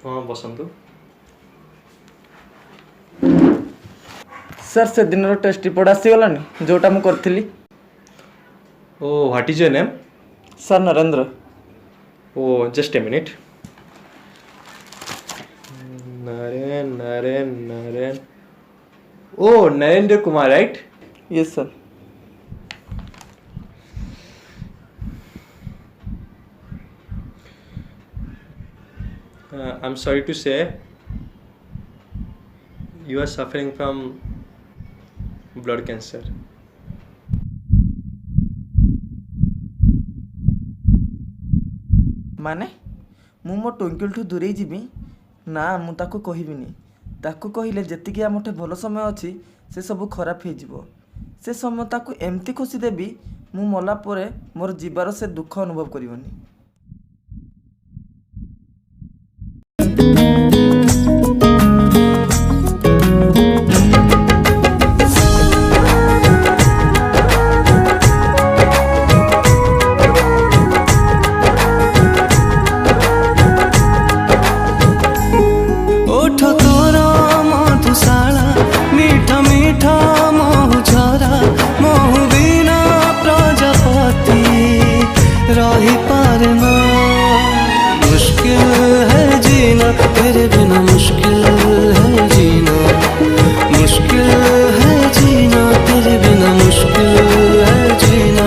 हाँ बसंतु सर से दिन टेस्ट रिपोर्ट आसीगलानी जोटा मु करथिली। Oh what is your name? Sir Narendra. Oh just a minute. Naren Naren Naren oh Narendra Kumar right? Yes sir. I'm sorry to say you are suffering from blood cancer. माने मु मो ट्विंकल ठू दूरे जीवी ना मु ताको कहबिनी। ताको कहिले जेतिकी आमठे भल समय अच्छी से सब खराब हो जीवो। से समय ताको एमती खुशी देबी मु मला परे मोर जीवार से दुख अनुभव करिवनी। रही पारना मुश्किल है जीना तेरे बिना, मुश्किल है जीना, मुश्किल है जीना तेरे बिना, मुश्किल है जीना।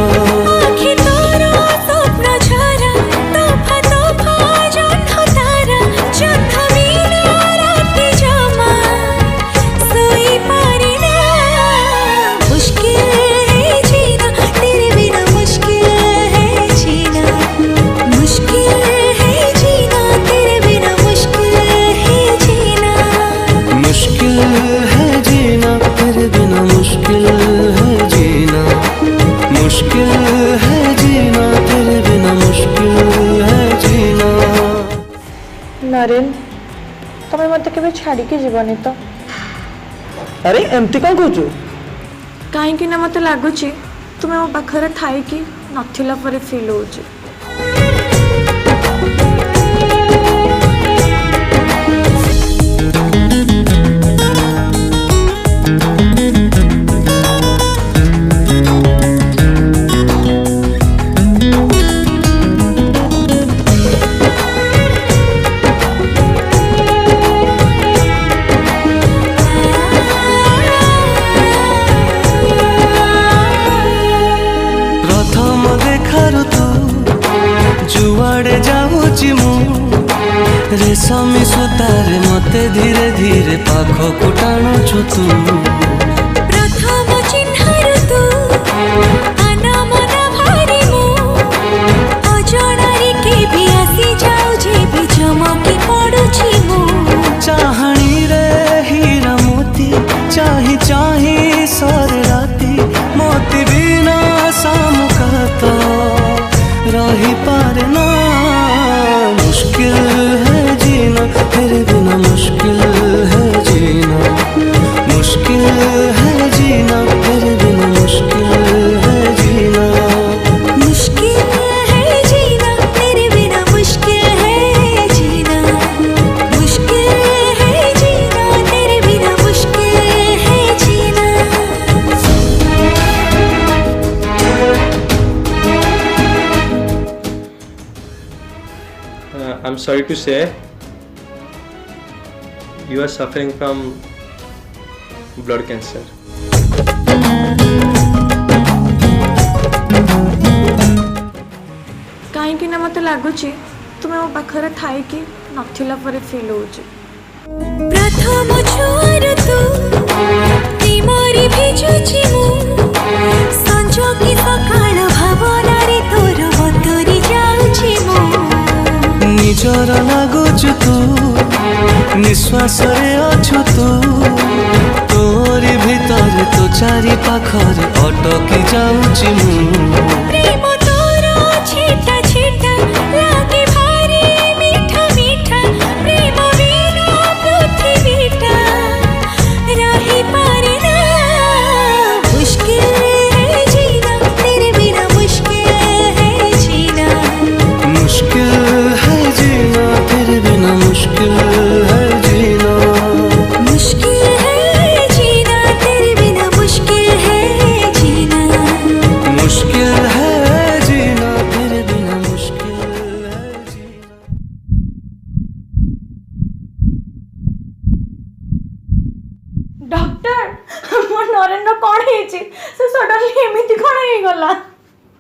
नरेन तुम्हें मत के छाड़ी के जीवनी तो। अरे एमती कौन कहचु? कहीं ना मत लगुच तुम्हें मो पाखरे थाई कि नथिला परे फील होची। जुआड़े जाऊची मु रेशमी सूतारे मते धीरे धीरे पाखकु टाणुछु तू। प्रथम चिन्हरु तू अनामना भारी मु अजणारे के भी आसी जाऊ जे भी चमकी पड़ुछि मु। चाहणी रे हीरा मोती चाही चाही सर राती मोती बिना सामुका तो रही पारना मुश्किल है जीना तेरे बिना, मुश्किल है जीना, मुश्किल है जीना तेरे बिना, मुश्किल है जीना, मुश्किल है जीना तेरे बिना, मुश्किल है जीना, मुश्किल है जीना तेरे बिना, मुश्किल है जीना। I'm sorry to say you are suffering from blood cancer. कहीं ना मत लगुच तुम्हें मो पाखरे थाई कि नथिला परे फील होची। प्रथम छुआर तू प्रेमरे भिजुछि मु संजोगी सकाळ भावना रे तोर बतुरी जाउछि मु। निजर लागुछु तू निश्वास रे अछु तू तोरी भीतर तो चारि पाखरे अटकी जाउछि मु। प्रेम तोर छेटा छेटा लागे भारी मीठा मीठा प्रेम बिना पृथ्वीटा रही पारे ना। मुश्किल है जीना तेरे बिना, मुश्किल है जीना, मुश्किल है जीना तेरे बिना, मुश्किल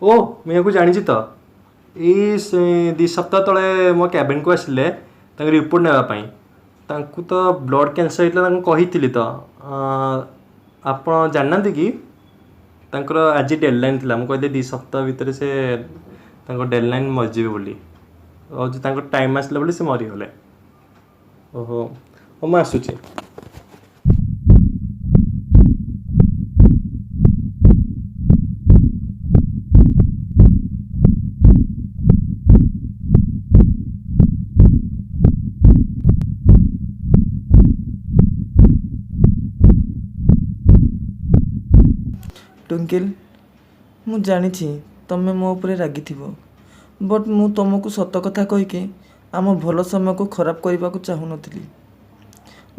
ओ मुझे जानी तो ये 2 सप्ताह तले मो कैबिन को आसिले रिपोर्ट नापी तो ब्लड कैंसर होता कही तो आप जानना कि आज डेडलाइन थी मुझे कहते 2 सप्ताह भितर से डेडलाइन मरीजे बोली और जो टाइम आसला बोली से मरीगले। ओहो हो मैं आसूची। ट्विंकल मु जानी तमें मो उपरे रागी बट मु तुमको सत कथा कहीकि आम भल समय को खराब करने को चाहू नी।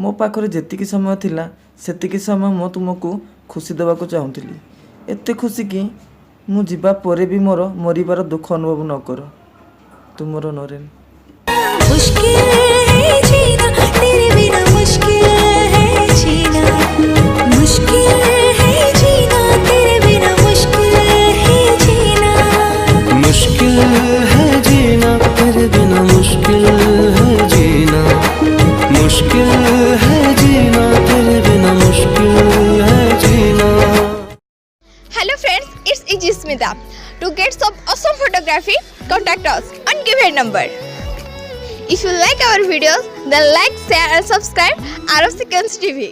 मो पाखरे जेतिकी समय थिला सेतिकी समय मो तुमको खुशी देवा चाहूली एते खुशी कि मु जीवा परे भी मोर मरिबार दुख अनुभव न कर। तुमर नरेन। मुश्किल है जीना तेरे बिना मुश्किल है जीना मुश्किल है जीना तेरे बिना मुश्किल है जीना मुश्किल है जीना तेरे बिना मुश्किल है जीना मुश्किल है जीना तेरे बिना मुश्किल है जीना। Hello friends, it's Iji Smita. To get some awesome photography, contact us on given number. If you like our videos, then like, share and subscribe ROC TV.